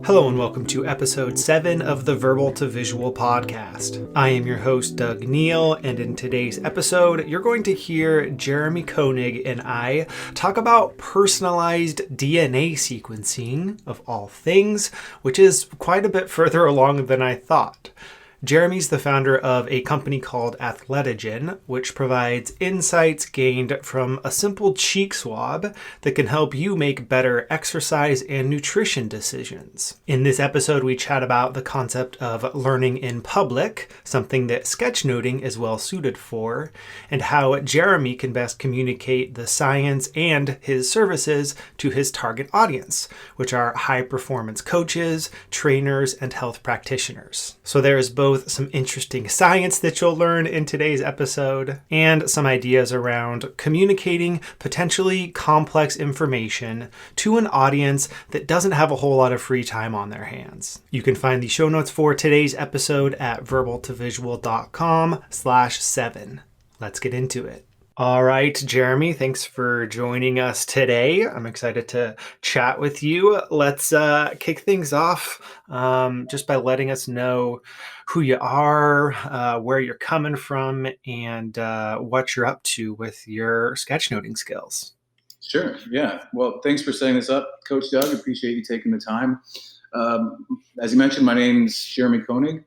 Hello and welcome to episode 7 of the Verbal to Visual podcast. I am your host, Doug Neal, and in today's episode, you're going to hear Jeremy Koenig and I talk about personalized DNA sequencing, of all things, which is quite a bit further along than I thought. Jeremy's the founder of a company called Athletogen, which provides insights gained from a simple cheek swab that can help you make better exercise and nutrition decisions. In this episode, we chat about the concept of learning in public, something that sketchnoting is well suited for, and how Jeremy can best communicate the science and his services to his target audience, which are high-performance coaches, trainers, and health practitioners. So there is both some interesting science that you'll learn in today's episode and some ideas around communicating potentially complex information to an audience that doesn't have a whole lot of free time on their hands. You can find the show notes for today's episode at verbaltovisual.com/7. Let's get into it. All right, Jeremy, thanks for joining us today. I'm excited to chat with you. Let's kick things off just by letting us know who you are, where you're coming from, and what you're up to with your sketchnoting skills. Sure. Yeah. Well, thanks for setting this up, Coach Doug. Appreciate you taking the time. As you mentioned, my name's Jeremy Koenig,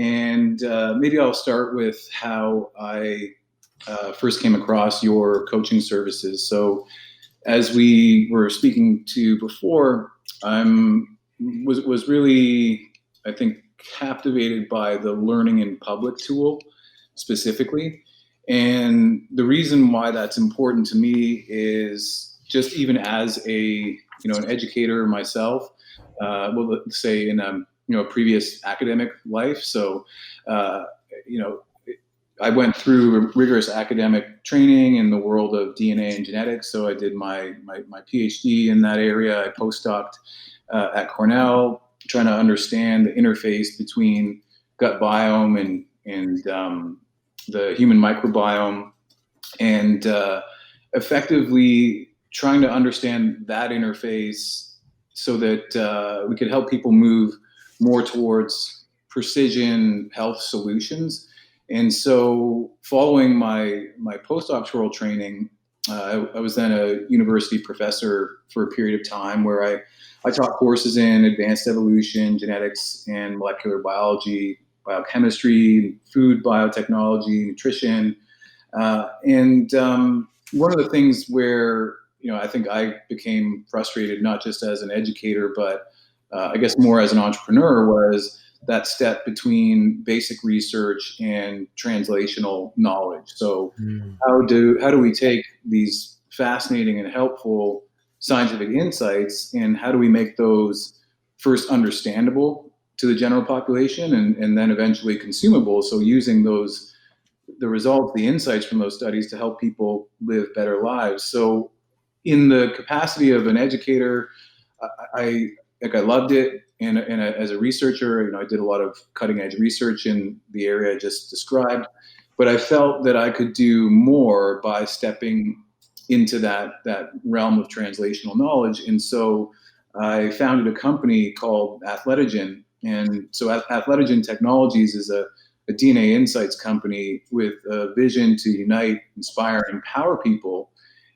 and maybe I'll start with how I first came across your coaching services. So as we were speaking to before, was really, I think, captivated by the learning in public tool specifically. And the reason why that's important to me is just even as an educator myself, let's say in a previous academic life. So, I went through rigorous academic training in the world of DNA and genetics. So I did my PhD in that area. I postdoced at Cornell, trying to understand the interface between gut biome and the human microbiome, and effectively trying to understand that interface so that we could help people move more towards precision health solutions. And so following my postdoctoral training, I was then a university professor for a period of time where I taught courses in advanced evolution, genetics, and molecular biology, biochemistry, food biotechnology, nutrition. And one of the things where, I think I became frustrated, not just as an educator, but I guess more as an entrepreneur, was that step between basic research and translational knowledge. So how do we take these fascinating and helpful scientific insights, and how do we make those first understandable to the general population and then eventually consumable? So using the results, the insights from those studies to help people live better lives. So in the capacity of an educator, I loved it. And as a researcher, I did a lot of cutting edge research in the area I just described, but I felt that I could do more by stepping into that realm of translational knowledge. And so I founded a company called Athletogen. And so Athletogen Technologies is a DNA insights company with a vision to unite, inspire, and empower people.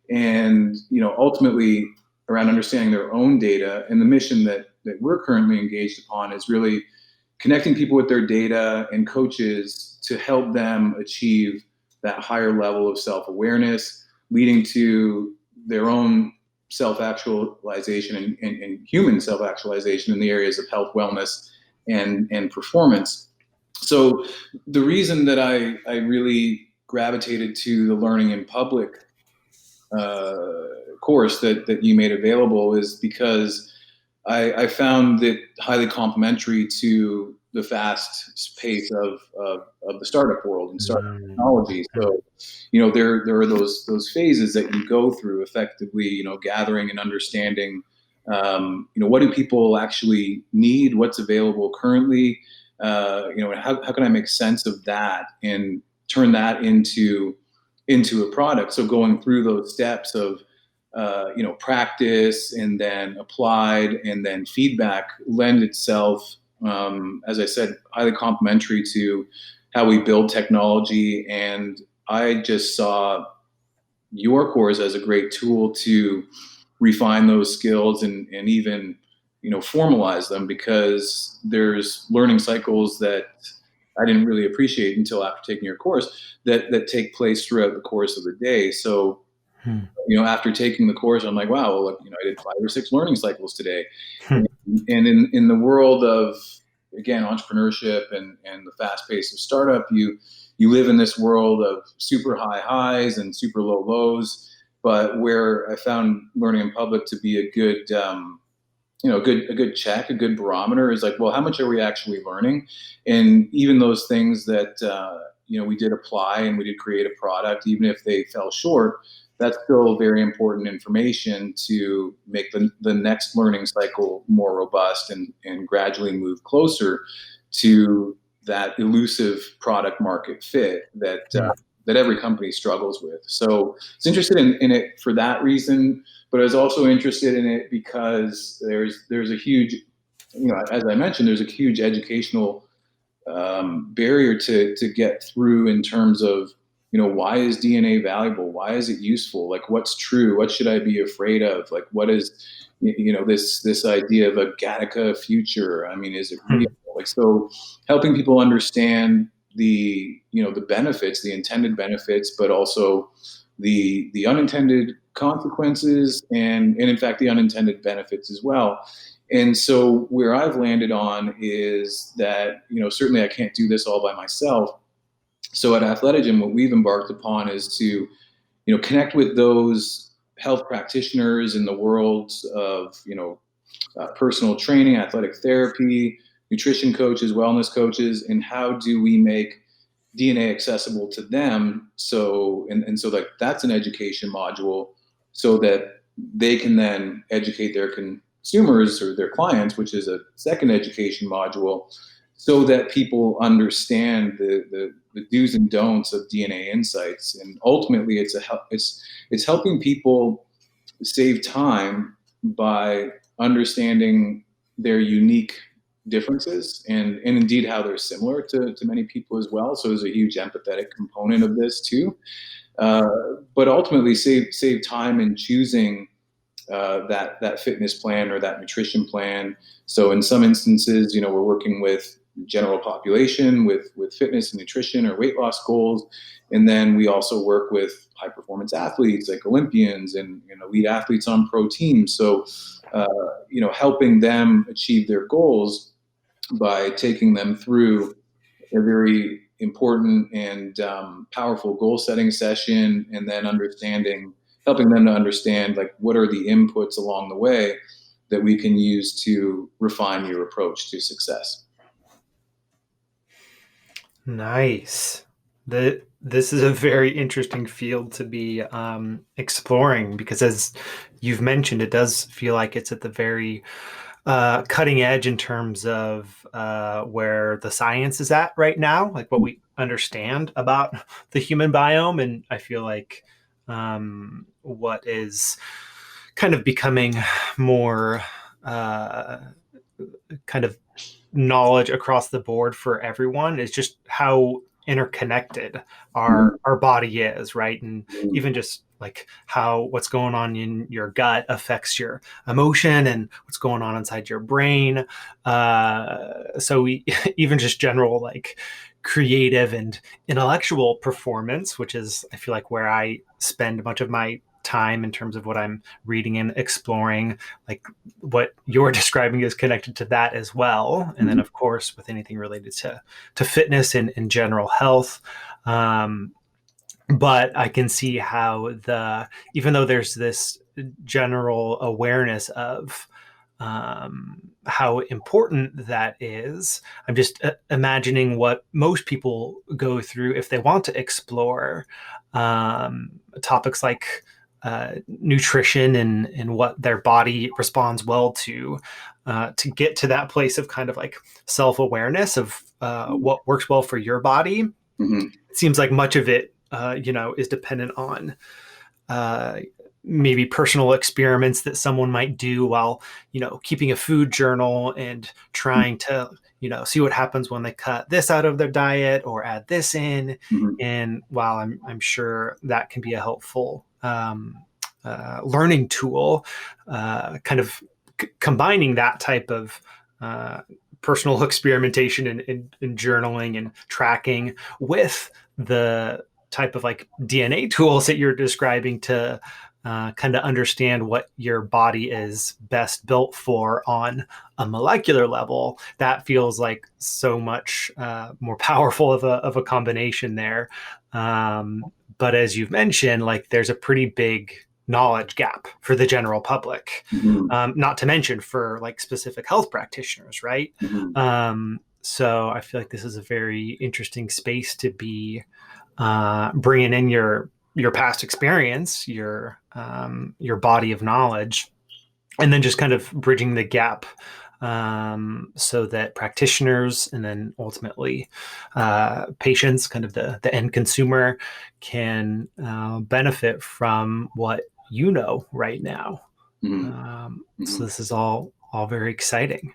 And, ultimately around understanding their own data. And the mission that we're currently engaged upon is really connecting people with their data and coaches to help them achieve that higher level of self-awareness, leading to their own self-actualization and human self-actualization in the areas of health, wellness, and performance. So the reason that I really gravitated to the learning in public course that you made available is because I found it highly complementary to the fast pace of the startup world and startup technology. So, there are those phases that you go through effectively, gathering and understanding, what do people actually need, what's available currently, and how can I make sense of that and turn that into a product. So going through those steps of practice and then applied and then feedback lend itself, as I said, highly complementary to how we build technology. And I just saw your course as a great tool to refine those skills and even formalize them, because there's learning cycles that I didn't really appreciate until after taking your course that take place throughout the course of the day. So after taking the course, I'm like, wow, well, I did 5 or 6 learning cycles today. And in the world of, again, entrepreneurship and the fast pace of startup, you live in this world of super high highs and super low lows. But where I found learning in public to be a good, a good check, a good barometer is like, well, how much are we actually learning? And even those things that, we did apply and we did create a product, even if they fell short, that's still very important information to make the next learning cycle more robust and gradually move closer to that elusive product market fit that every company struggles with. So it's interested in it for that reason, but I was also interested in it because there's a huge, as I mentioned, there's a huge educational barrier to get through in terms of, why is DNA valuable? Why is it useful? Like, what's true? What should I be afraid of? Like, what is, this idea of a Gattaca future? I mean, is it real? Like, so helping people understand the benefits, the intended benefits, but also the unintended consequences and in fact, the unintended benefits as well. And so where I've landed on is that, certainly I can't do this all by myself. So at Athletigen, what we've embarked upon is to, connect with those health practitioners in the worlds of, personal training, athletic therapy, nutrition coaches, wellness coaches, and how do we make DNA accessible to them? So, and so that's an education module so that they can then educate their consumers or their clients, which is a second education module, so that people understand the do's and don'ts of DNA insights. And ultimately, it's helping people save time by understanding their unique differences and indeed how they're similar to many people as well. So there's a huge empathetic component of this too. But ultimately save time in choosing that fitness plan or that nutrition plan. So in some instances, we're working with general population with fitness and nutrition or weight loss goals. And then we also work with high performance athletes like Olympians and elite athletes on pro teams. So, helping them achieve their goals by taking them through a very important and powerful goal setting session, and then helping them to understand like what are the inputs along the way that we can use to refine your approach to success. Nice. This is a very interesting field to be exploring, because as you've mentioned, it does feel like it's at the very cutting edge in terms of where the science is at right now, like what we understand about the human biome. And I feel like what is kind of becoming more kind of knowledge across the board for everyone is just how interconnected our body is, right? And even just like how what's going on in your gut affects your emotion and what's going on inside your brain. So we even just general like creative and intellectual performance, which is I feel like where I spend much of my time in terms of what I'm reading and exploring, like what you're describing is connected to that as well. And then of course, with anything related to fitness and general health. But I can see how even though there's this general awareness of how important that is, I'm just imagining what most people go through if they want to explore topics like nutrition and what their body responds well to get to that place of kind of like self-awareness of what works well for your body. It seems like much of it, is dependent on maybe personal experiments that someone might do while, keeping a food journal and trying to, see what happens when they cut this out of their diet or add this in. Mhm. And while I'm sure that can be a helpful learning tool, kind of combining that type of personal experimentation and journaling and tracking with the type of like DNA tools that you're describing to kind of understand what your body is best built for on a molecular level. That feels like so much more powerful of a combination there. But as you've mentioned, like there's a pretty big knowledge gap for the general public, Mhm. not to mention for like specific health practitioners, right? Mhm. So I feel like this is a very interesting space to be bringing in your past experience, your body of knowledge, and then just kind of bridging the gap so that practitioners and then ultimately patients, kind of the end consumer, can benefit from what you know right now. Mhm. So Mhm. this is all very exciting.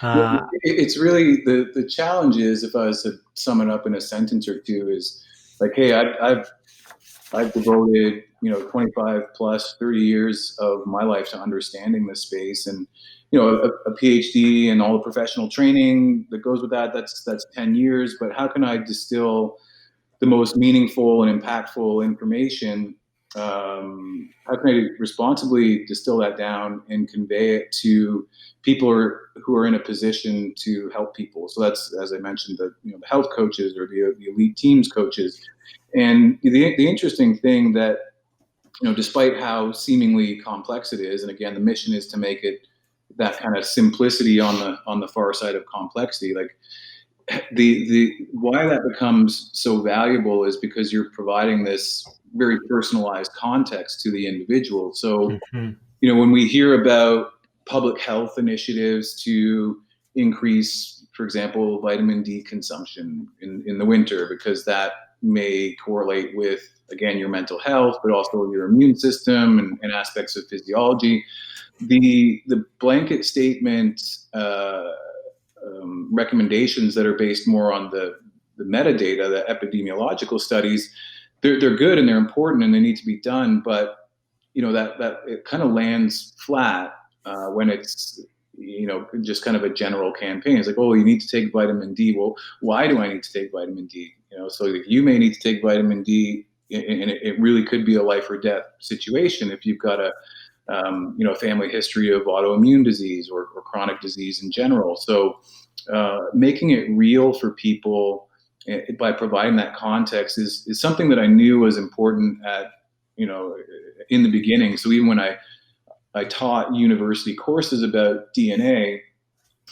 Well, Uh, it's really the challenge is, if I was to sum it up in a sentence or two, is like, hey, I've devoted 25 plus 30 years of my life to understanding this space, and a PhD and all the professional training that goes with that. That's 10 years. But how can I distill the most meaningful and impactful information? How can I responsibly distill that down and convey it to people who are in a position to help people? So that's, as I mentioned, the health coaches or the elite teams coaches. And the interesting thing that, despite how seemingly complex it is, and again, the mission is to make it that kind of simplicity on the far side of complexity. Like the why that becomes so valuable is because you're providing this very personalized context to the individual. So, mhm. when we hear about public health initiatives to increase, for example, vitamin D consumption in the winter, because that may correlate with, again, your mental health, but also your immune system and aspects of physiology. The blanket statement recommendations that are based more on the metadata, the epidemiological studies, they're good and they're important and they need to be done, but that it kind of lands flat when it's just kind of a general campaign. It's like, oh, you need to take vitamin D. Well, why do I need to take vitamin D? So you may need to take vitamin D, and it really could be a life or death situation if you've got a family history of autoimmune disease or chronic disease in general. So making it real for people by providing that context is something that I knew was important at in the beginning. So even when I taught university courses about DNA,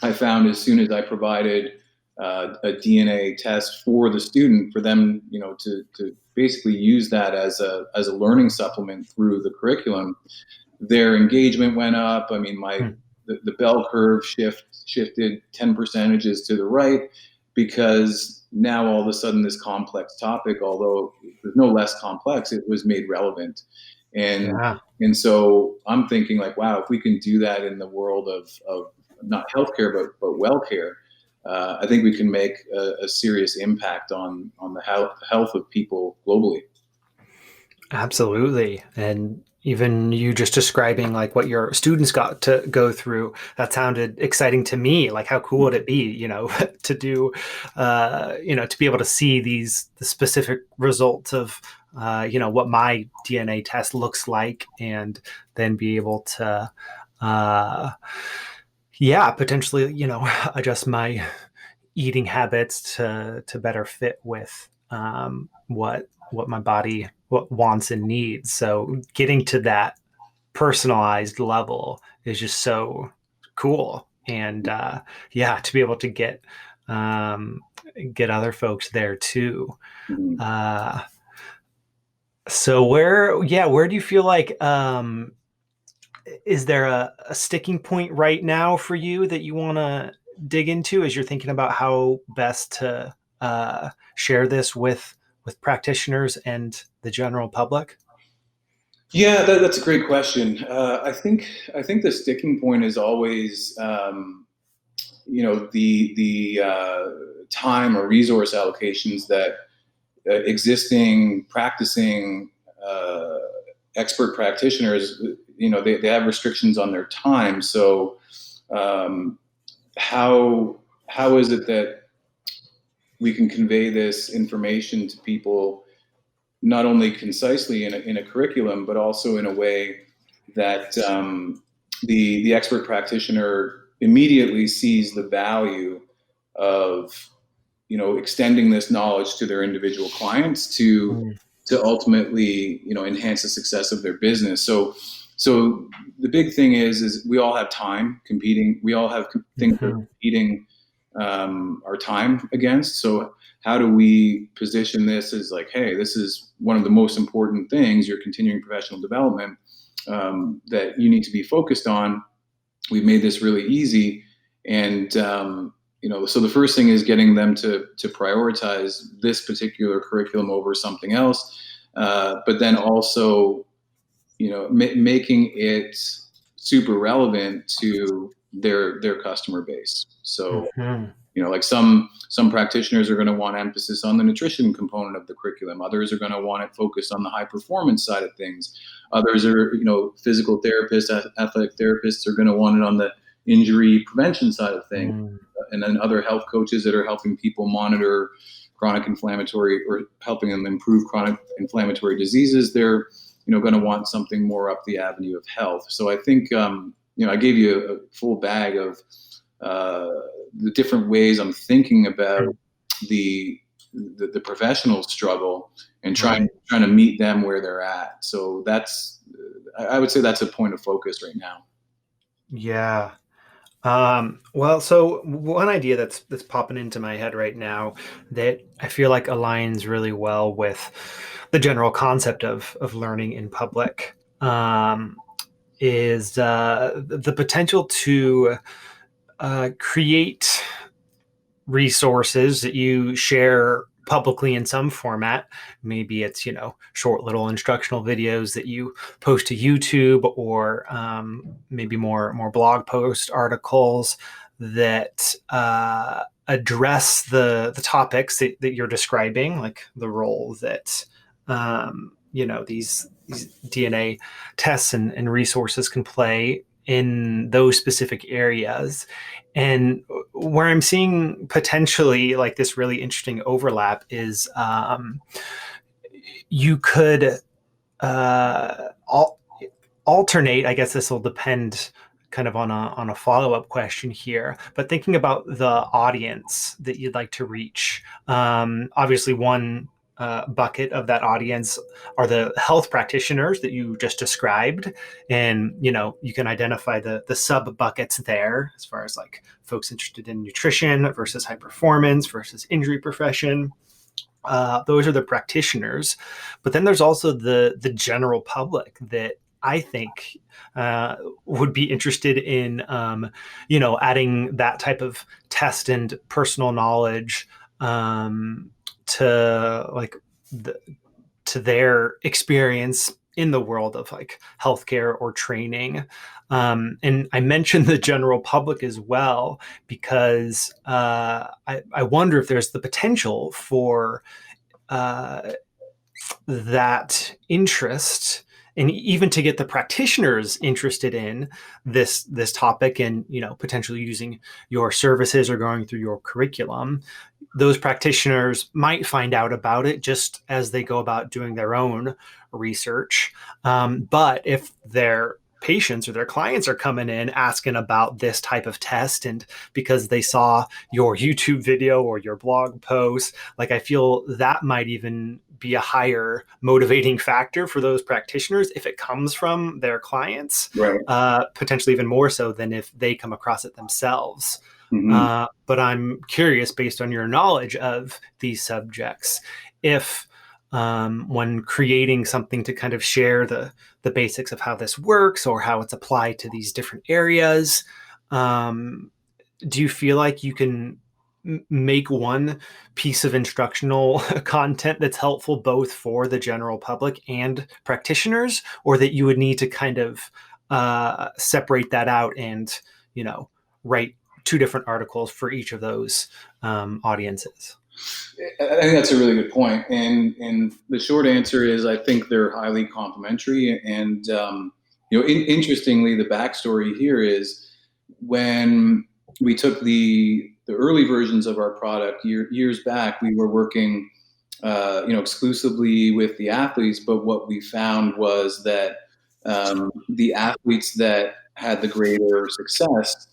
I found as soon as I provided a DNA test for the student, for them, to basically use that as a learning supplement through the curriculum, their engagement went up. I mean, Hmm. the bell curve shifted 10 percentages to the right, because now all of a sudden this complex topic, although it was no less complex, it was made relevant. And Yeah. and so I'm thinking like, wow, if we can do that in the world of not healthcare but well-care, I think we can make a serious impact on the health of people globally. Absolutely. And even you just describing like what your students got to go through, that sounded exciting to me. Like how cool would it be, to do, to be able to see the specific results of, what my DNA test looks like, and then be able to, uh, yeah, potentially, adjust my eating habits to better fit with what my body what wants and needs. So getting to that personalized level is just so cool. And yeah, to be able to um, get other folks there too. Mhm. Uh, so where do you feel like is there a sticking point right now for you that you want to dig into as you're thinking about how best to share this with practitioners and the general public? Yeah, that's a great question. I think the sticking point is always the time or resource allocations that existing practicing uh, expert practitioners, they have restrictions on their time. So um, how how is it that we can convey this information to people not only concisely in a curriculum, but also in a way that the expert practitioner immediately sees the value of extending this knowledge to their individual clients Mm. to ultimately enhance the success of their business. So the big thing is we all have time competing. We all have things that are Mhm. competing our time against. So how do we position this as like, hey, this is one of the most important things, your continuing professional development, that you need to be focused on. We've made this really easy. And so the first thing is getting them to prioritize this particular curriculum over something else, but then also making it super relevant to their customer base. So Mhm. like some practitioners are going to want emphasis on the nutrition component of the curriculum. Others are going to want it focused on the high performance side of things. Others are, physical therapists, athletic therapists are going to want it on the injury prevention side of things. Mm. And then other health coaches that are helping people monitor chronic inflammatory or helping them improve chronic inflammatory diseases, they're going to want something more up the avenue of health. So I think I gave you a full bag of uh, the different ways I'm thinking about Mm. the the professional struggle and Right. trying to meet them where they're at. So that's I would say that's a point of focus right now. Yeah. Well, so one idea that's popping into my head right now that I feel like aligns really well with the general concept of learning in public is the potential to create resources that you share publicly in some format. Maybe it's, short little instructional videos that you post to YouTube, or maybe more blog post articles that address the topics that you're describing, like the role that these DNA tests and resources can play in those specific areas. And where I'm seeing potentially like this really interesting overlap is you could uh, al- alternate. I guess this will depend kind of on a follow up question here, but thinking about the audience that you'd like to reach. Obviously, one bucket of that audience are the health practitioners that you just described, and you can identify the sub buckets there as far as like folks interested in nutrition versus high performance versus injury profession. Those are the practitioners, but then there's also the general public that I think would be interested in adding that type of test and personal knowledge to like the, to their experience in the world of like healthcare or training. And I mentioned the general public as well because I wonder if there's the potential for uh, that interest, and even to get the practitioners interested in this topic, and potentially using your services or going through your curriculum. Those practitioners might find out about it just as they go about doing their own research. But if their patients or their clients are coming in asking about this type of test, and because they saw your YouTube video or your blog post, like I feel that might even be a higher motivating factor for those practitioners if it comes from their clients, Right. potentially even more so than if they come across it themselves. Mm-hmm. But I'm curious, based on your knowledge of these subjects, if when creating something to kind of share the basics of how this works or how it's applied to these different areas, um, do you feel like you can make one piece of instructional content that's helpful both for the general public and practitioners, or that you would need to kind of separate that out and, write two different articles for each of those audiences? I think that's a really good point. And the short answer is I think they're highly complementary. And, interestingly, the backstory here is when we took the early versions of our product years back, we were working, exclusively with the athletes. But what we found was that the athletes that had the greater success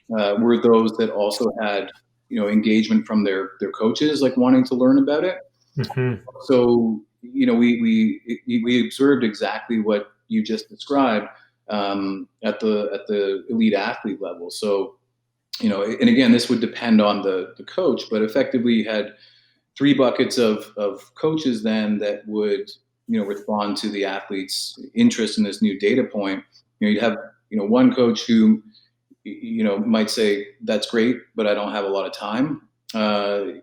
were those that also had engagement from their coaches, like wanting to learn about it. Mm-hmm. So we observed exactly what you just described at the elite athlete level. So and again, this would depend on the coach, but effectively you had three buckets of coaches then that would respond to the athlete's interest in this new data point. You'd have one coach who might say, that's great, but I don't have a lot of time.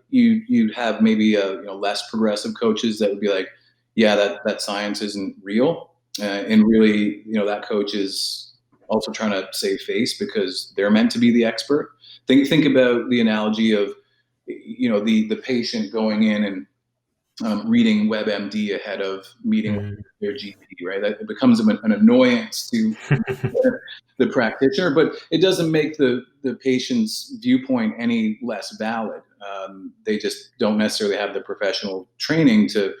You'd have maybe less progressive coaches that would be like, yeah, that science isn't real. And really, that coach is also trying to save face because they're meant to be the expert. Think about the analogy of, the patient going in and reading WebMD ahead of meeting their GP, right? That it becomes an annoyance to the practitioner, but it doesn't make the patient's viewpoint any less valid. They just don't necessarily have the professional training to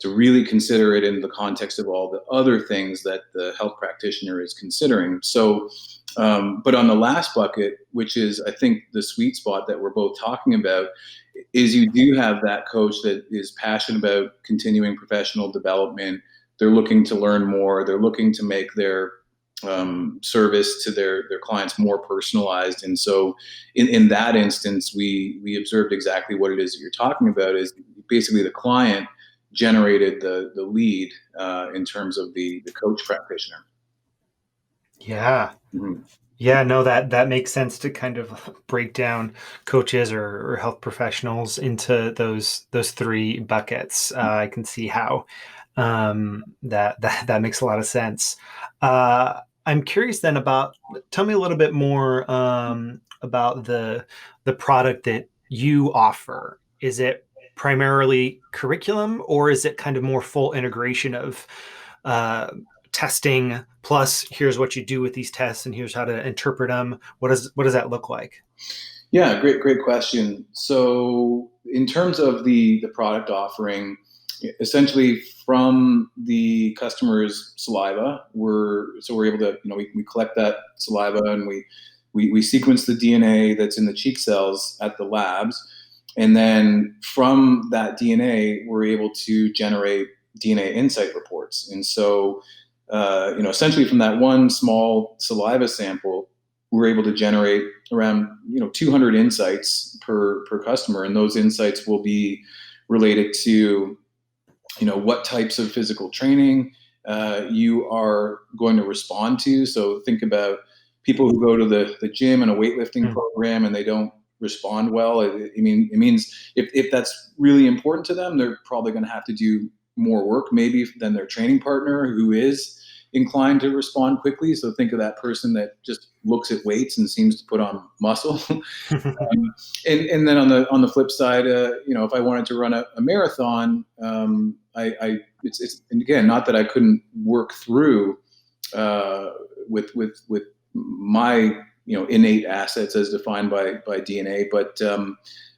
really consider it in the context of all the other things that the health practitioner is considering. So, but on the last bucket, which is, I think, the sweet spot that we're both talking about, is you do have that coach that is passionate about continuing professional development. They're looking to learn more. They're looking to make their service to their clients more personalized. And so in that instance, we observed exactly what it is that you're talking about is basically the client generated the lead in terms of the coach practitioner. Yeah. Mm-hmm. Yeah, no, that makes sense to kind of break down coaches or health professionals into those three buckets. I can see how that makes a lot of sense. I'm curious then tell me a little bit more about the product that you offer. Is it primarily curriculum, or is it kind of more full integration of testing plus here's what you do with these tests and here's how to interpret them? What does that look like? Yeah, great question. So in terms of the product offering, essentially from the customer's saliva, we're able to, we collect that saliva and we sequence the DNA that's in the cheek cells at the labs. And then from that DNA, we're able to generate DNA insight reports. And so, essentially from that one small saliva sample, we're able to generate around 200 insights per customer, and those insights will be related to what types of physical training you are going to respond to. So think about people who go to the gym and a weightlifting program and they don't respond well. It means if that's really important to them, they're probably going to have to do more work maybe than their training partner who is inclined to respond quickly. So think of that person that just looks at weights and seems to put on muscle. And then on the flip side, if I wanted to run a marathon, it's and again, not that I couldn't work through with my innate assets as defined by DNA, but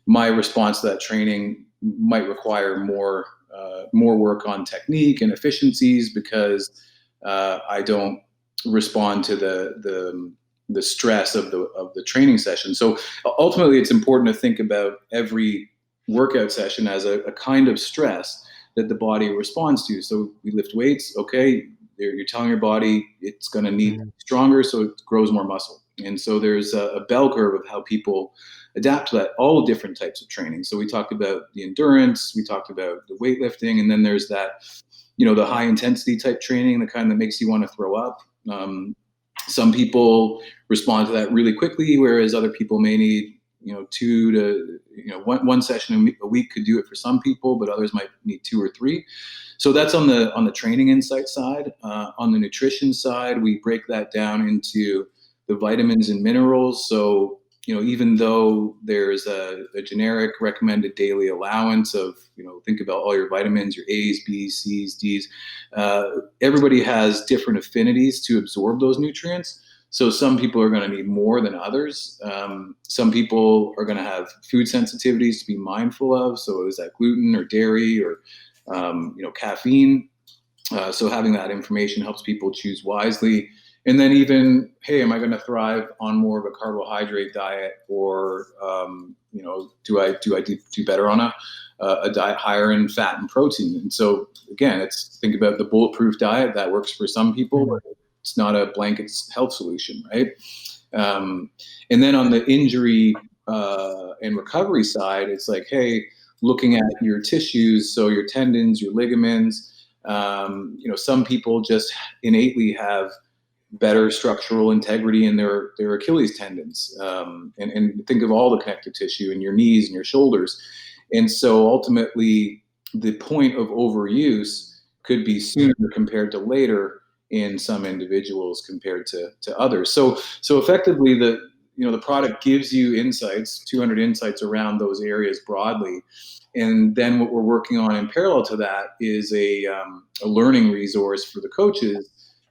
my response to that training might require more work on technique and efficiencies because I don't respond to the stress of the training session. So ultimately, it's important to think about every workout session as a kind of stress that the body responds to. So we lift weights, okay, you're telling your body it's going to need stronger, so it grows more muscle. And so there's a bell curve of how people adapt to that, all different types of training. So we talked about the endurance, we talked about the weightlifting, and then there's that, the high intensity type training, the kind that makes you want to throw up. Some people respond to that really quickly, whereas other people may need, 2 to one session a week could do it for some people, but others might need 2 or 3. So that's on the training insight side. On the nutrition side, we break that down into the vitamins and minerals. So, even though there's a generic recommended daily allowance of, think about all your vitamins, your A's, B's, C's, D's, everybody has different affinities to absorb those nutrients. So some people are going to need more than others. Some people are going to have food sensitivities to be mindful of. So is that gluten or dairy or, caffeine? So having that information helps people choose wisely. And then even, hey, am I going to thrive on more of a carbohydrate diet, or do I do better on a diet higher in fat and protein? And so again, think about the bulletproof diet that works for some people, but it's not a blanket health solution, right? And then on the injury and recovery side, it's like, hey, looking at your tissues, so your tendons, your ligaments. Some people just innately have better structural integrity in their Achilles tendons, and think of all the connective tissue in your knees and your shoulders. And so ultimately, the point of overuse could be sooner compared to later in some individuals compared to others. So effectively, the product gives you insights, 200 insights around those areas broadly. And then what we're working on in parallel to that is a learning resource for the coaches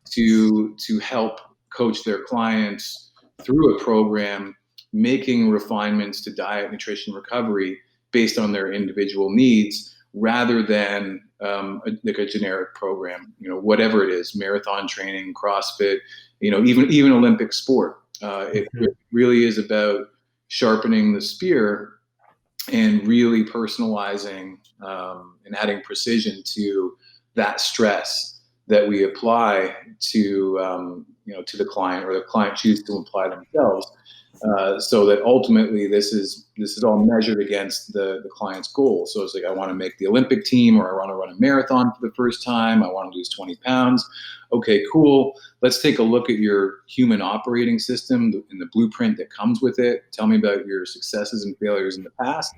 to help coach their clients through a program, making refinements to diet, nutrition, recovery based on their individual needs, rather than like a generic program, whatever it is, marathon training, CrossFit, even Olympic sport. It really is about sharpening the spear and really personalizing and adding precision to that stress that we apply to to the client, or the client choose to apply themselves, so that ultimately this is all measured against the client's goal. So it's like, I want to make the Olympic team, or I want to run a marathon for the first time, I want to lose 20 pounds. Okay, cool. Let's take a look at your human operating system and the blueprint that comes with it. Tell me about your successes and failures in the past,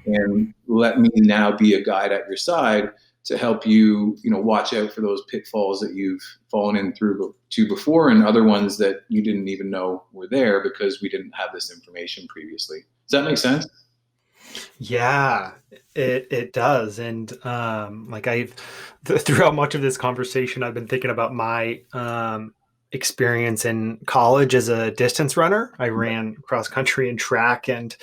and let me now be a guide at your side to help you, watch out for those pitfalls that you've fallen in through to before, and other ones that you didn't even know were there because we didn't have this information previously. Does that make sense? Yeah, it does. And throughout much of this conversation, I've been thinking about my experience in college as a distance runner. I ran cross country and track, and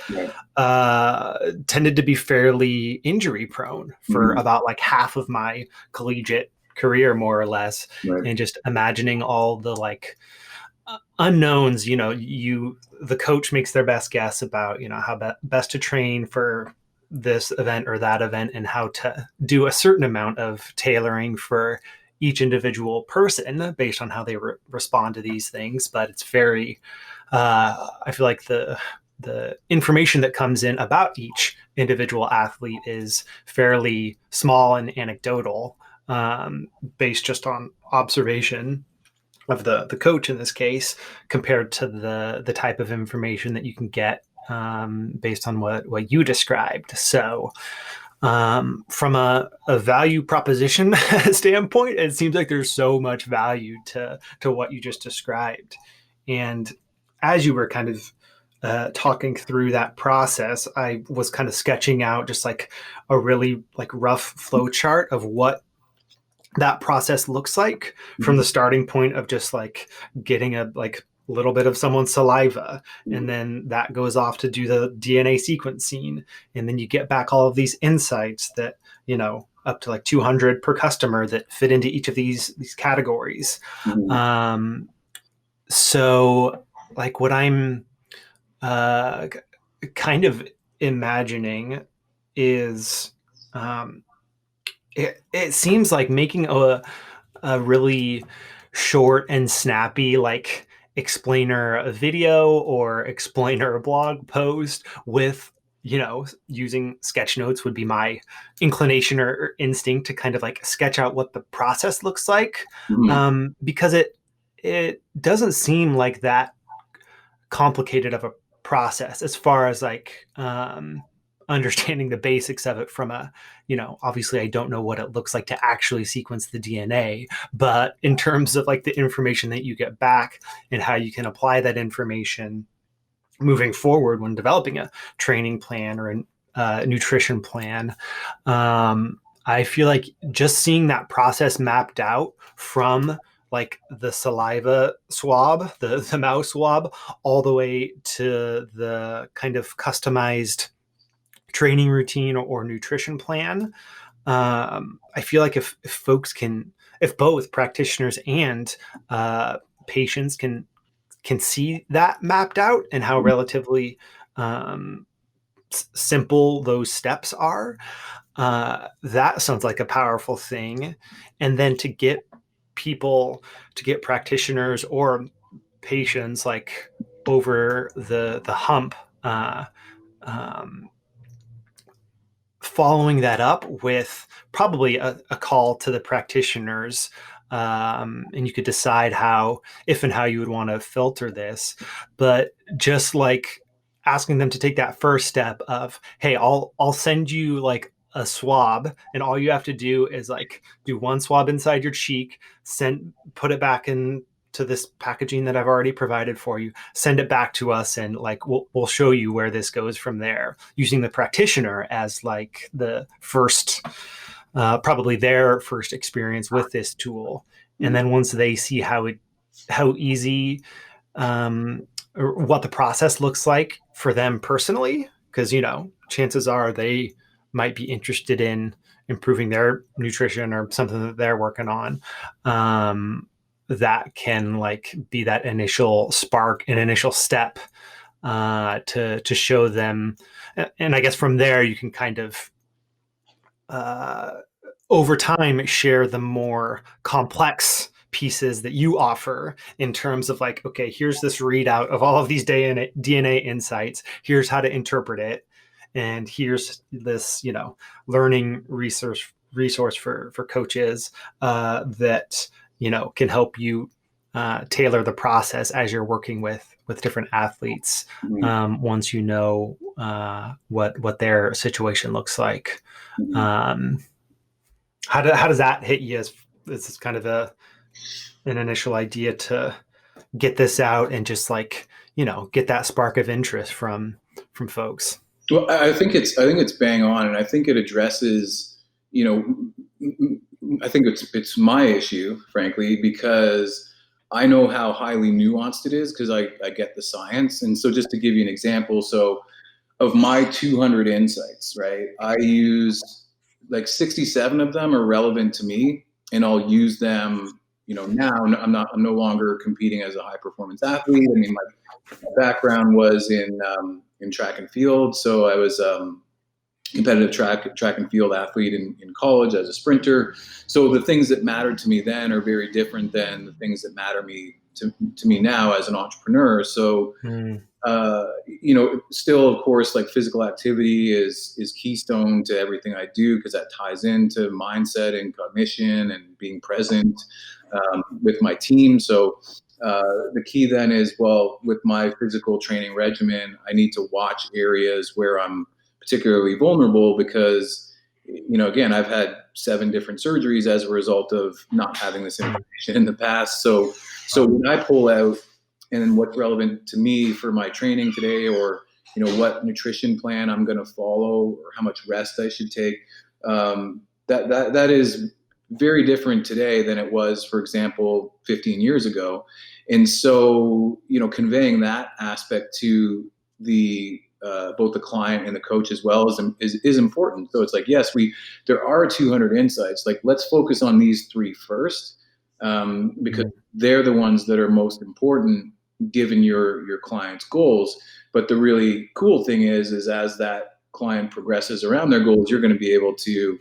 tended to be fairly injury prone for about like half of my collegiate career, more or less. Right. And just imagining all the like unknowns, the coach makes their best guess about, how best to train for this event or that event, and how to do a certain amount of tailoring for each individual person based on how they respond to these things. But it's very, I feel like the information that comes in about each individual athlete is fairly small and anecdotal, based just on observation of the coach in this case, compared to the type of information that you can get based on what you described. So from a value proposition standpoint, it seems like there's so much value to what you just described. And as you were kind of talking through that process, I was kind of sketching out just like a really like rough flow chart of what that process looks like, from the starting point of just like getting a like little bit of someone's saliva, and then that goes off to do the DNA sequencing, and then you get back all of these insights that, up to like 200 per customer that fit into each of these categories. So like what I'm kind of imagining is it seems like making a really short and snappy like explainer video or explainer blog post with, using sketch notes would be my inclination or instinct to kind of like sketch out what the process looks like. Because it doesn't seem like that complicated of a process as far as like understanding the basics of it from a, obviously I don't know what it looks like to actually sequence the DNA, but in terms of like the information that you get back and how you can apply that information moving forward when developing a training plan or a nutrition plan. I feel like just seeing that process mapped out from like the saliva swab, the mouse swab, all the way to the kind of customized training routine or nutrition plan. I feel like if folks can, if both practitioners and patients can see that mapped out and how relatively um, simple those steps are, that sounds like a powerful thing. And then to get practitioners or patients like over the hump, uh, um, following that up with probably a call to the practitioners, and you could decide if and how you would want to filter this, but just like asking them to take that first step of, hey, I'll send you like a swab, and all you have to do is like do one swab inside your cheek, put it back in to this packaging that I've already provided for you, send it back to us, and like we'll show you where this goes from there, using the practitioner as like the first, probably their first experience with this tool. And then once they see how easy, or what the process looks like for them personally, because chances are they might be interested in improving their nutrition or something that they're working on, that can like be that initial spark, an initial step, to show them. And I guess from there you can kind of, over time, share the more complex pieces that you offer in terms of like, okay, here's this readout of all of these DNA insights, here's how to interpret it, and here's this learning resource for coaches, that can help you tailor the process as you're working with different athletes, once what their situation looks like. How does that hit you as this is kind of an initial idea to get this out and just like, get that spark of interest from folks? Well, I think it's bang on, and I think it addresses, I think it's my issue, frankly, because I know how highly nuanced it is because I get the science. And so just to give you an example, so of my 200 insights, right, I use like 67 of them are relevant to me, and I'll use them, now I'm no longer competing as a high performance athlete. I mean, my background was in track and field. So I was competitive track and field athlete in college as a sprinter. So the things that mattered to me then are very different than the things that matter to me now as an entrepreneur. So, still, of course, like physical activity is keystone to everything I do because that ties into mindset and cognition and being present with my team. So the key then is, well, with my physical training regimen, I need to watch areas where I'm particularly vulnerable because, again, I've had 7 different surgeries as a result of not having this information in the past. So when I pull out and what's relevant to me for my training today, or, what nutrition plan I'm going to follow or how much rest I should take, that is very different today than it was, for example, 15 years ago. And so, conveying that aspect to the both the client and the coach as well is important. So it's like, yes, there are 200 insights. Like, let's focus on these 3 first, because they're the ones that are most important given your client's goals. But the really cool thing is as that client progresses around their goals, you're going to be able to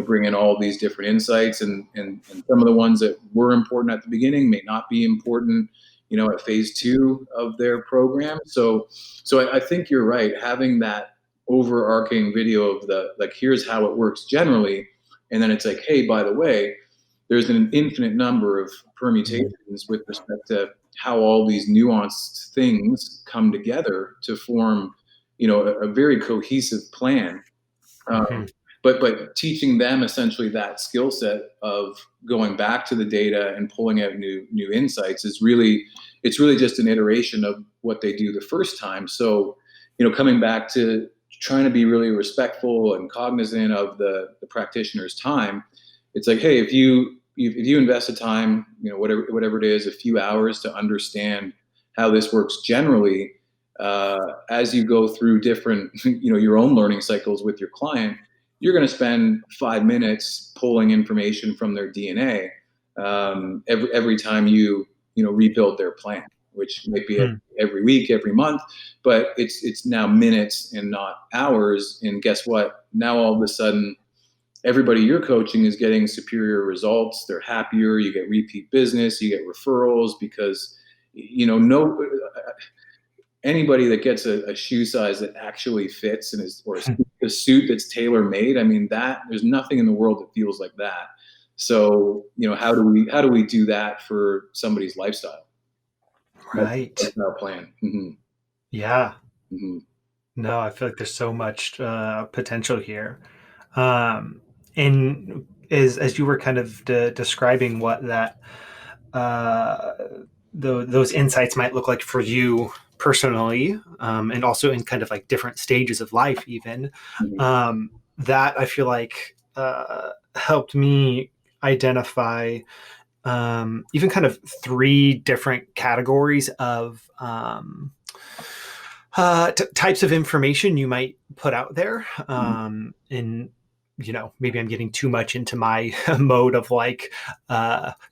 bring in all these different insights, and some of the ones that were important at the beginning may not be important, at phase 2 of their program. So I think you're right. Having that overarching video of here's how it works generally. And then it's like, hey, by the way, there's an infinite number of permutations with respect to how all these nuanced things come together to form, a very cohesive plan. Mm-hmm. But teaching them essentially that skill set of going back to the data and pulling out new insights it's really just an iteration of what they do the first time. So, coming back to trying to be really respectful and cognizant of the practitioner's time, it's like, hey, if you invest the time, whatever it is, a few hours to understand how this works generally, as you go through different, your own learning cycles with your client, you're going to spend 5 minutes pulling information from their DNA every time you rebuild their plan, which might be every week, every month, but it's now minutes and not hours. And guess what? Now all of a sudden, everybody you're coaching is getting superior results. They're happier. You get repeat business. You get referrals because no anybody that gets a shoe size that actually fits and or a suit that's tailor made. I mean, there's nothing in the world that feels like that. So, how do we do that for somebody's lifestyle? Right. That's our plan. Mm-hmm. Yeah. Mm-hmm. No, I feel like there's so much potential here. And as you were kind of describing what that uh, those insights might look like for you personally, and also in kind of like different stages of life, even that I feel like helped me identify even kind of three different categories of types of information you might put out there. And maybe I'm getting too much into my mode of like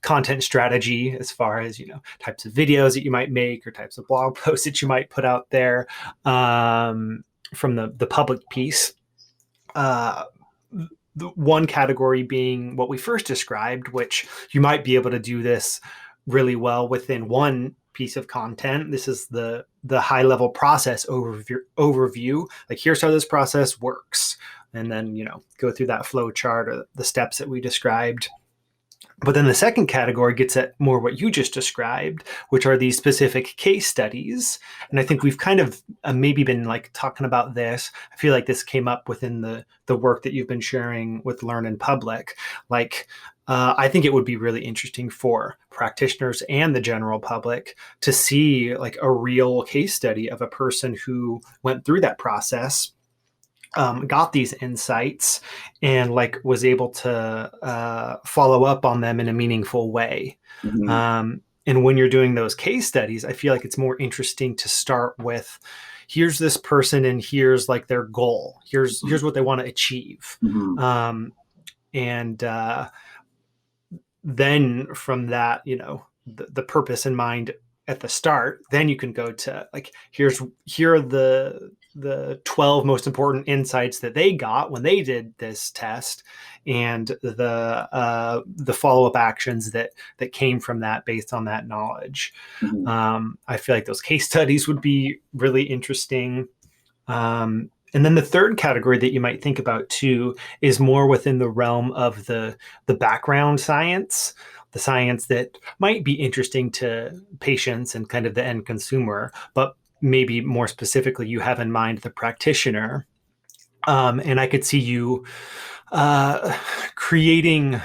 content strategy as far as types of videos that you might make or types of blog posts that you might put out there from the public piece. The one category being what we first described, which you might be able to do this really well within one piece of content. This is the high level process overview. Like, here's how this process works. And then, go through that flow chart or the steps that we described. But then the second category gets at more what you just described, which are these specific case studies. And I think we've kind of maybe been like talking about this. I feel like this came up within the work that you've been sharing with Learn in Public. Like, I think it would be really interesting for practitioners and the general public to see like a real case study of a person who went through that process, got these insights, and like was able to follow up on them in a meaningful way. And when you're doing those case studies, I feel like it's more interesting to start with, here's this person and here's like their goal. Here's what they want to achieve. And then from that, the purpose in mind at the start, then you can go to like, here are the 12 most important insights that they got when they did this test, and the follow-up actions that came from that based on that knowledge. I feel like those case studies would be really interesting. And then the third category that you might think about too is more within the realm of the background science, the science that might be interesting to patients and kind of the end consumer, but maybe more specifically, you have in mind the practitioner. And I could see you creating,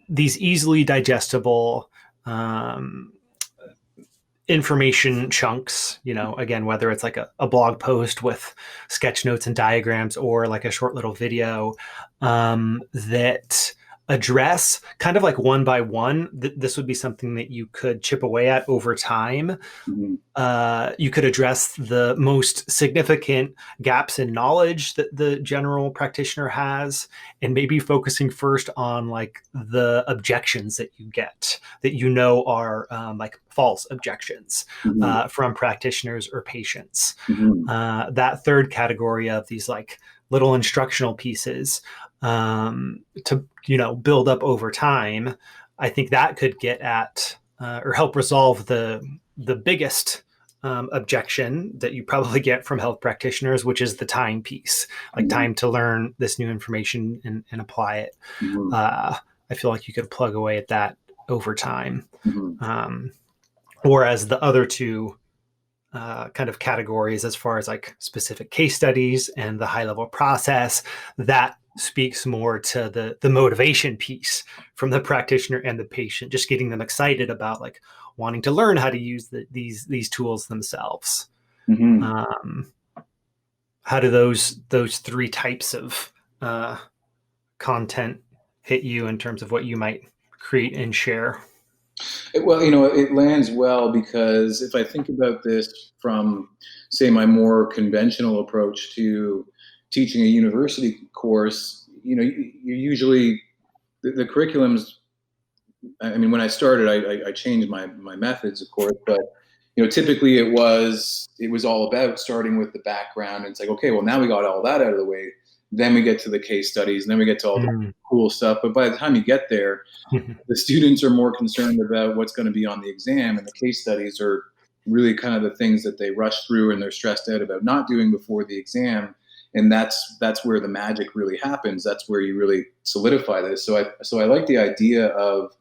these easily digestible information chunks, again, whether it's like a blog post with sketch notes and diagrams or like a short little video that address kind of like one by one. This would be something that you could chip away at over time. You could address the most significant gaps in knowledge that the general practitioner has, and maybe focusing first on like the objections that you get that are like false objections from practitioners or patients. That third category of these like little instructional pieces to build up over time, I think that could get at or help resolve the biggest objection that you probably get from health practitioners, which is the time piece, like time to learn this new information and apply it. I feel like you could plug away at that over time. Whereas the other two kind of categories as far as like specific case studies and the high level process. That speaks more to the motivation piece from the practitioner and the patient, just getting them excited about like wanting to learn how to use these tools themselves. Mm-hmm. How do those three types of content hit you in terms of what you might create and share? Well, it lands well because if I think about this from, say, my more conventional approach to teaching a university course, you usually the curriculums. I mean, when I started, I changed my methods, of course, but typically it was all about starting with the background. And it's like, okay, well, now we got all that out of the way. Then we get to the case studies, and then we get to all the cool stuff. But by the time you get there, the students are more concerned about what's going to be on the exam, and the case studies are really kind of the things that they rush through and they're stressed out about not doing before the exam. And that's where the magic really happens. That's where you really solidify this. So I like the idea of,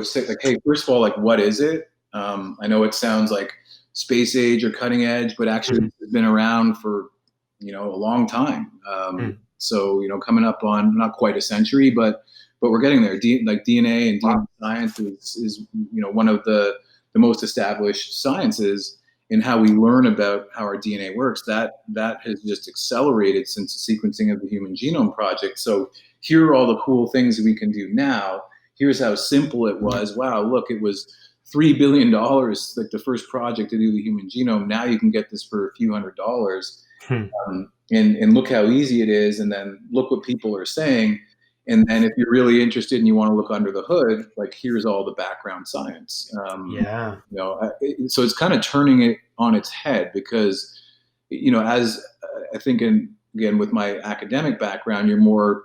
say like, hey, first of all, like, what is it? I know it sounds like space age or cutting edge, but actually it's been around for, a long time. So, coming up on not quite a century, but we're getting there. Like DNA and DNA science is one of the most established sciences in how we learn about how our DNA works. That has just accelerated since the sequencing of the Human Genome Project. So here are all the cool things that we can do now. Here's how simple it was. Wow, look, it was $3 billion, like the first project to do the human genome. Now you can get this for a few $100s. And look how easy it is. And then look what people are saying. And then if you're really interested and you want to look under the hood, like, here's all the background science. So it's kind of turning it on its head because, as I think, again, with my academic background, you're more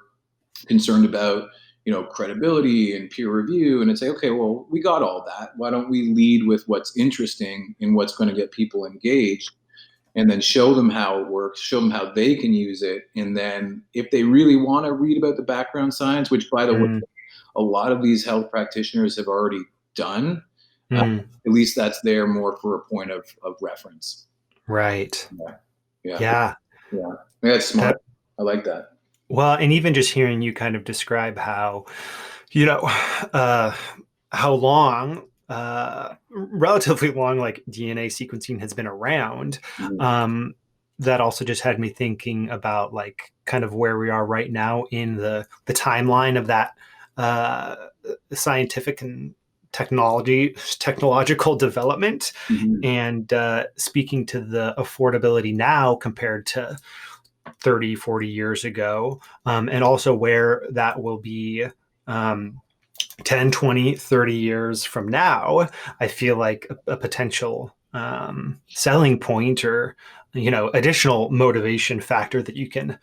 concerned about, credibility and peer review. And it's like, okay, well, we got all that. Why don't we lead with what's interesting and what's going to get people engaged, and then show them how it works, show them how they can use it. And then if they really want to read about the background science, which, by the way, a lot of these health practitioners have already done, at least that's there more for a point of reference. Right. Yeah. That's smart. I like that. Well, and even just hearing you kind of describe how, how long, relatively long, like DNA sequencing has been around, that also just had me thinking about like kind of where we are right now in the timeline of that scientific and technological development, and speaking to the affordability now compared to 30, 40 years ago, and also where that will be 10, 20, 30 years from now. I feel like a potential selling point or, additional motivation factor that you can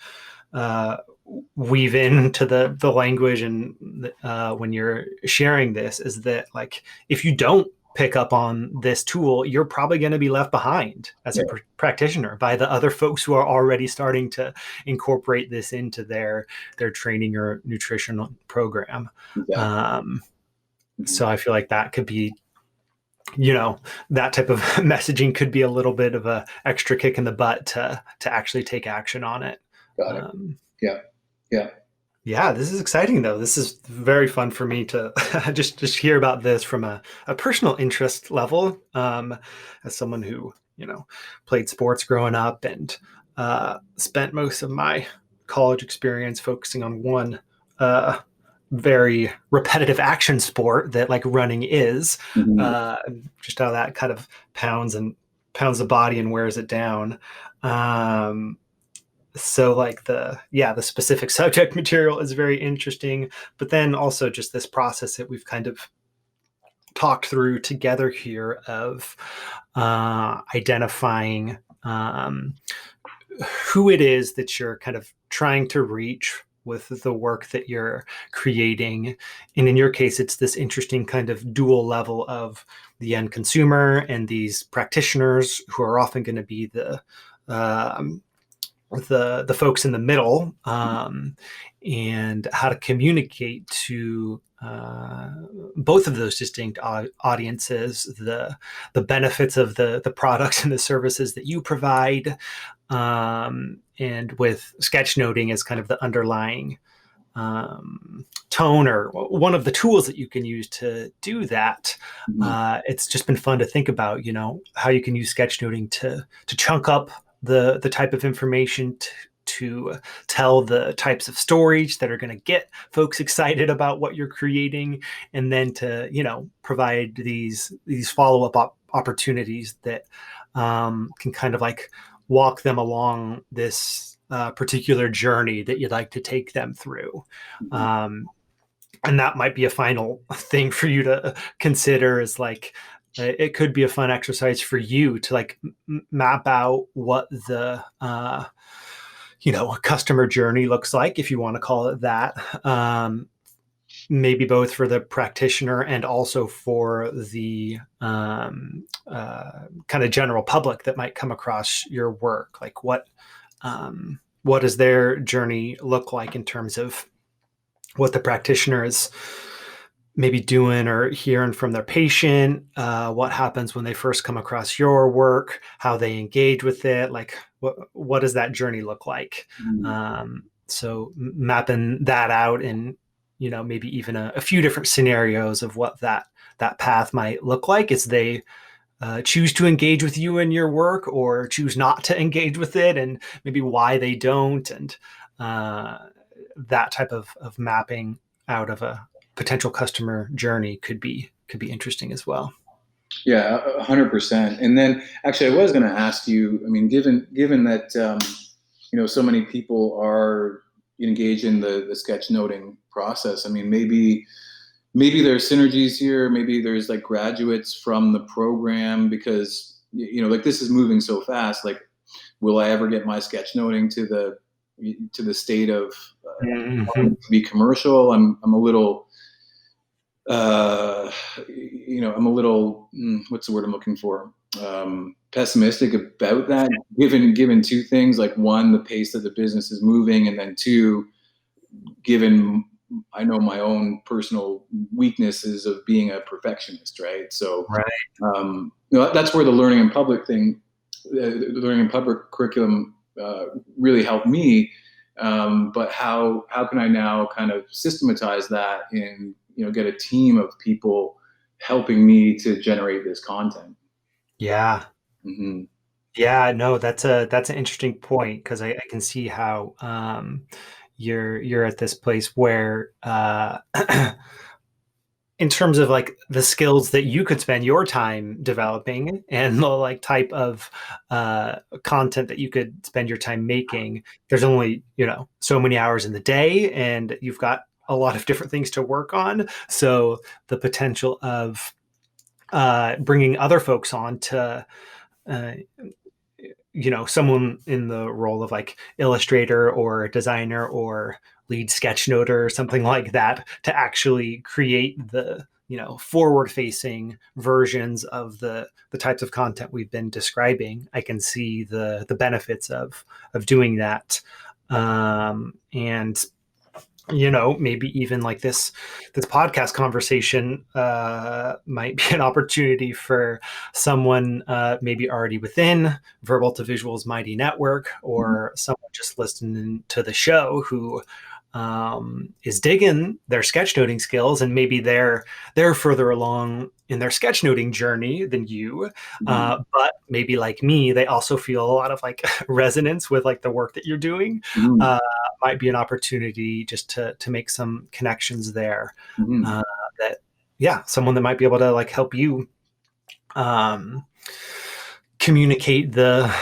weave into the language and when you're sharing this is that, like, if you don't pick up on this tool, you're probably going to be left behind as a practitioner by the other folks who are already starting to incorporate this into their training or nutritional program. So I feel like that could be, that type of messaging could be a little bit of a extra kick in the butt to actually take action on it. Got it. Yeah, this is exciting, though. This is very fun for me to just hear about this from a personal interest level, as someone who, played sports growing up and spent most of my college experience focusing on one very repetitive action sport that, like, running is, just how that kind of pounds the body and wears it down. So like the specific subject material is very interesting, but then also just this process that we've kind of talked through together here of identifying who it is that you're kind of trying to reach with the work that you're creating. And in your case, it's this interesting kind of dual level of the end consumer and these practitioners who are often going to be the the folks in the middle, and how to communicate to both of those distinct audiences the benefits of the products and the services that you provide, and with sketchnoting as kind of the underlying tone, or one of the tools that you can use to do that. Mhm. It's just been fun to think about, how you can use sketchnoting to chunk up the type of information to tell the types of stories that are going to get folks excited about what you're creating, and then to provide these follow-up opportunities that can kind of like walk them along this particular journey that you'd like to take them through. Mhm. And that might be a final thing for you to consider, is like, it could be a fun exercise for you to like map out what the customer journey looks like, if you want to call it that. Maybe both for the practitioner and also for the kind of general public that might come across your work. Like, what does their journey look like in terms of what the practitioner is maybe doing or hearing from their patient, what happens when they first come across your work, how they engage with it, like what does that journey look like? Mhm. So mapping that out in maybe even a few different scenarios of what that path might look like as they choose to engage with you and your work, or choose not to engage with it, and maybe why they don't, and uh, that type of mapping out of a potential customer journey could be interesting as well. Yeah, 100%. And then actually, I was going to ask you. I mean, given that so many people are engaged in the sketchnoting process. I mean, maybe there's synergies here. Maybe there's like graduates from the program, because like this is moving so fast. Like, will I ever get my sketchnoting to the state of Mm-hmm. wanting to be commercial? I'm a little I'm a little what's the word I'm looking for? Pessimistic about that, given two things. Like, one, the pace that the business is moving, and then two, given I know my own personal weaknesses of being a perfectionist, right? So Right. that's where the learning in public the learning in public curriculum really helped me. But how can I now kind of systematize that and get a team of people helping me to generate this content? Yeah. Mm-hmm. Yeah, no, that's an interesting point, because I can see how you're at this place where in terms of like the skills that you could spend your time developing, and the like type of content that you could spend your time making, there's only so many hours in the day, and you've got a lot of different things to work on. So the potential of bringing other folks on to uh, someone in the role of like illustrator or designer or lead sketchnoter or something like that, to actually create the forward facing versions of the types of content we've been describing. I can see the benefits of doing that. And maybe even like this podcast conversation might be an opportunity for someone maybe already within Verbal to Visual's mighty network, or someone just listening to the show who is digging their sketchnoting skills, and maybe they're further along in their sketchnoting journey than you, Mm-hmm. but maybe like me, they also feel a lot of like resonance with like the work that you're doing. Mm-hmm. uh, might be an opportunity just to make some connections there, Mm-hmm. uh, that yeah, someone that might be able to like help you um, communicate the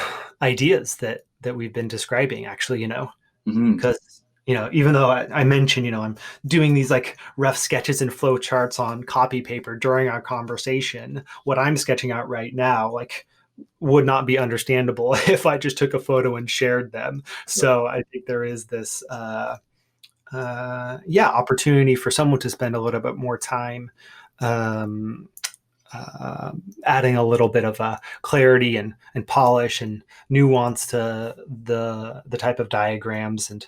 ideas that we've been describing, actually, Mm-hmm. because even though I mentioned I'm doing these like rough sketches and flow charts on copy paper during our conversation, what I'm sketching out right now like would not be understandable if I just took a photo and shared them. So I think there is this opportunity for someone to spend a little bit more time um, adding a little bit of clarity and polish and nuance to the type of diagrams and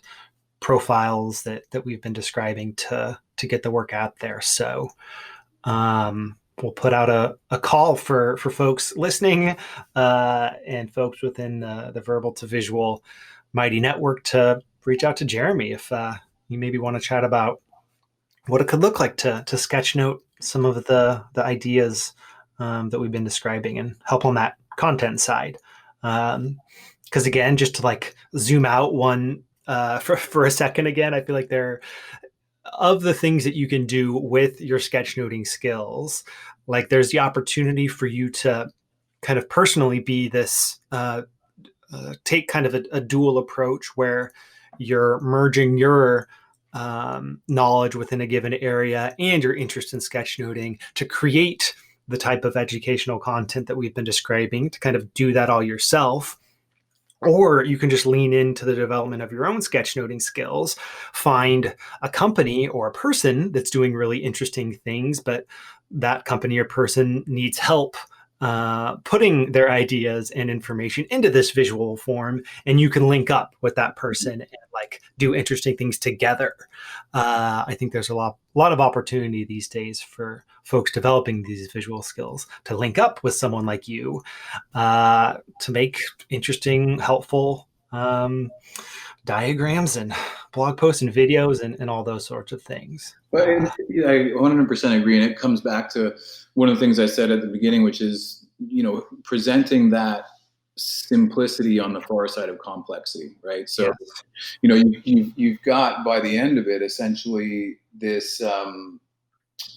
profiles that we've been describing to get the work out there. So we'll put out a call for folks listening and folks within the verbal to visual mighty network to reach out to Jeremy if you maybe want to chat about what it could look like to sketch note some of the ideas that we've been describing and help on that content side. Because again, just to like zoom out one for a second again, I feel like there of the things that you can do with your sketchnoting skills, like there's the opportunity for you to kind of personally be this take kind of a dual approach where you're merging your knowledge within a given area and your interest in sketchnoting to create the type of educational content that we've been describing, to kind of do that all yourself. Or you can just lean into the development of your own sketchnoting skills, find a company or a person that's doing really interesting things, but that company or person needs help putting their ideas and information into this visual form, and you can link up with that person and like do interesting things together. I think there's a lot of opportunity these days for folks developing these visual skills to link up with someone like you to make interesting, helpful diagrams and blog posts and videos and all those sorts of things. But I 100% agree, and it comes back to one of the things I said at the beginning, which is, presenting that simplicity on the far side of complexity, right? So, yes. You've got, by the end of it, essentially this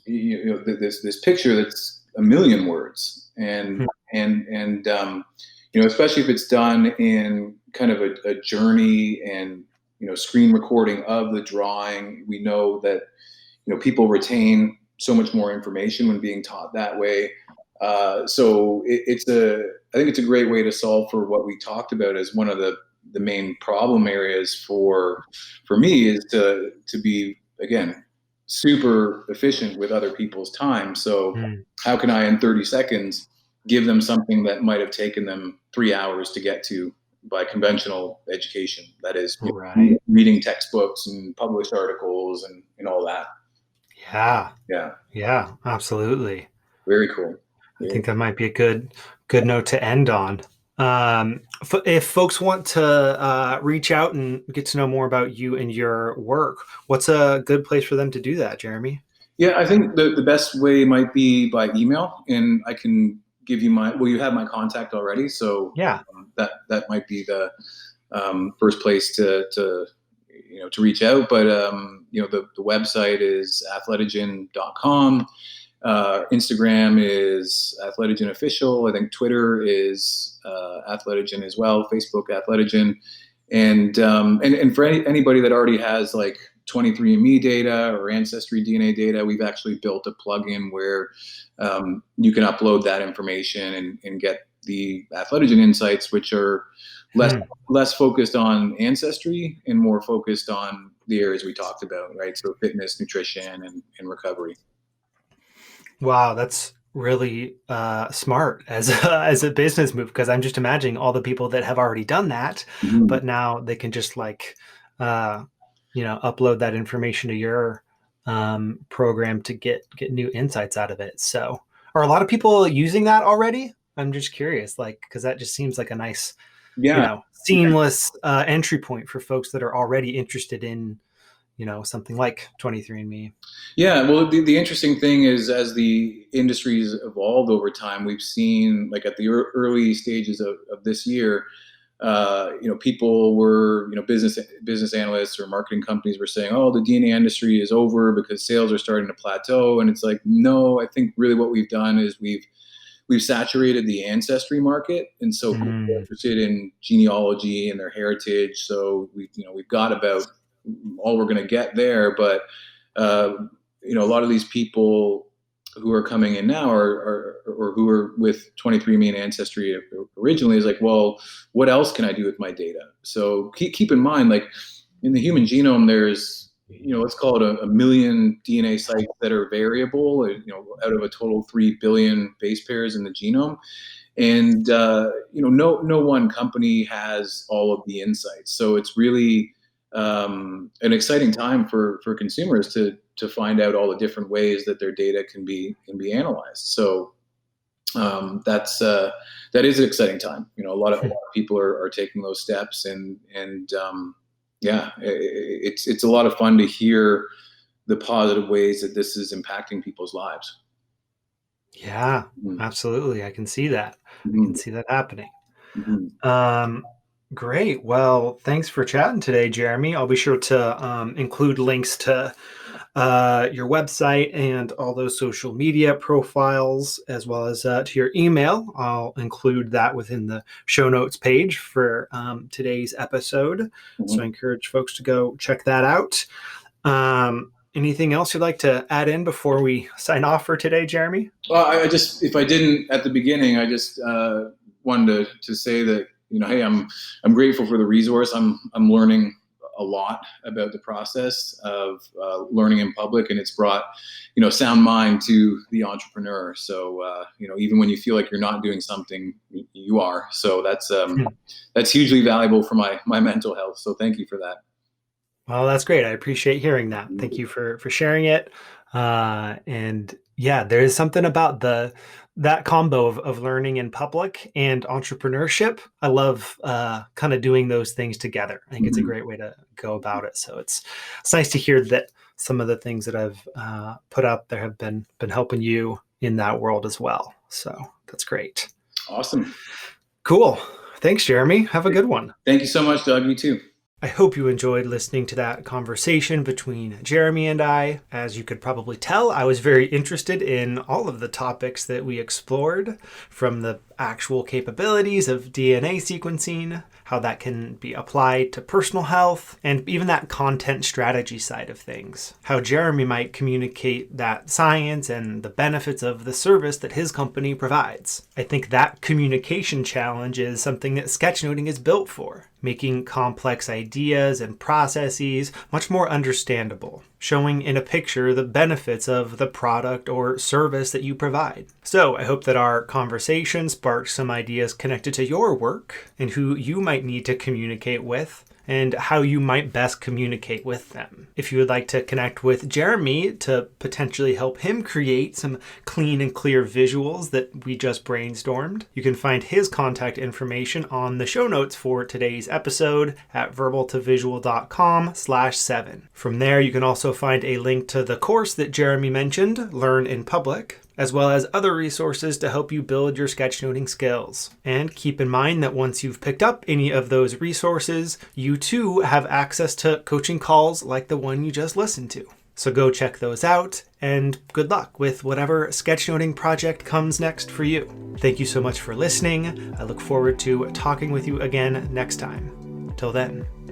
this picture that's a million words, and especially if it's done in kind of a journey and screen recording of the drawing. We know that people retain so much more information when being taught that way. So I think it's a great way to solve for what we talked about as one of the main problem areas for me, is to be, again, super efficient with other people's time. So how can I, in 30 seconds, give them something that might have taken them 3 hours to get to by conventional education? That is, right, reading textbooks and published articles and all that. Yeah, absolutely. Very cool. I think that might be a good note to end on. If folks want to reach out and get to know more about you and your work, what's a good place for them to do that, Jeremy? Yeah, I think the best way might be by email, and I can give you you have my contact already, so yeah, that might be the first place to reach out. But the website is athletogen.com. Instagram is Athletogen Official. I think Twitter is Athletogen as well. Facebook Athletogen, and for anybody that already has like 23andMe data or Ancestry DNA data, we've actually built a plugin where you can upload that information and get the Athletogen insights, which are less focused on ancestry and more focused on the areas we talked about, right? So fitness, nutrition, and recovery. Wow, that's really smart as a business move, because I'm just imagining all the people that have already done that, but now they can just like upload that information to your program to get new insights out of it. So are a lot of people using that already? I'm just curious, like, because that just seems like a nice, seamless entry point for folks that are already interested in something like 23andMe. Yeah, well, the interesting thing is, as the industry's evolved over time, we've seen, like at the early stages of this year, people were, business analysts or marketing companies were saying, oh, the DNA industry is over because sales are starting to plateau. And it's like, no, I think really what we've done is we've saturated the ancestry market. And so people are interested in genealogy and their heritage. So we've got about all we're going to get there. But, a lot of these people who are coming in now or who are with 23andMe and Ancestry originally is like, well, what else can I do with my data? So keep in mind, like in the human genome, there's let's call it a million DNA sites that are variable, out of a total 3 billion base pairs in the genome. And, no one company has all of the insights. So it's really an exciting time for consumers to find out all the different ways that their data can be analyzed. So that is an exciting time. A lot of people are taking those steps, and it's a lot of fun to hear the positive ways that this is impacting people's lives. Yeah, absolutely. I can see that. Mm-hmm. I can see that happening. Mm-hmm. Great. Well, thanks for chatting today, Jeremy. I'll be sure to include links to your website and all those social media profiles, as well as to your email. I'll include that within the show notes page for today's episode. Mm-hmm. So I encourage folks to go check that out. Anything else you'd like to add in before we sign off for today, Jeremy? Well, if I didn't at the beginning, I just wanted to say that, hey, I'm grateful for the resource. I'm learning a lot about the process of learning in public, and it's brought, sound mind to the entrepreneur. So, even when you feel like you're not doing something, you are. So that's hugely valuable for my mental health. So thank you for that. Well, that's great. I appreciate hearing that. Thank you for sharing it. And yeah, there is something about that combo of learning in public and entrepreneurship. I love kind of doing those things together. I think it's a great way to go about it. So it's nice to hear that some of the things that I've put up there have been helping you in that world as well. So that's great. Awesome. Cool. Thanks, Jeremy. Have a good one. Thank you so much, Doug. You too. I hope you enjoyed listening to that conversation between Jeremy and I. As you could probably tell, I was very interested in all of the topics that we explored, from the actual capabilities of DNA sequencing, how that can be applied to personal health, and even that content strategy side of things. How Jeremy might communicate that science and the benefits of the service that his company provides. I think that communication challenge is something that sketchnoting is built for, making complex ideas and processes much more understandable, showing in a picture the benefits of the product or service that you provide. So I hope that our conversation sparked some ideas connected to your work and who you might need to communicate with, and how you might best communicate with them. If you would like to connect with Jeremy to potentially help him create some clean and clear visuals that we just brainstormed, you can find his contact information on the show notes for today's episode at verbaltovisual.com/7. From there, you can also find a link to the course that Jeremy mentioned, Learn in Public, as well as other resources to help you build your sketchnoting skills. And keep in mind that once you've picked up any of those resources, you too have access to coaching calls like the one you just listened to. So go check those out, and good luck with whatever sketchnoting project comes next for you. Thank you so much for listening. I look forward to talking with you again next time. Till then.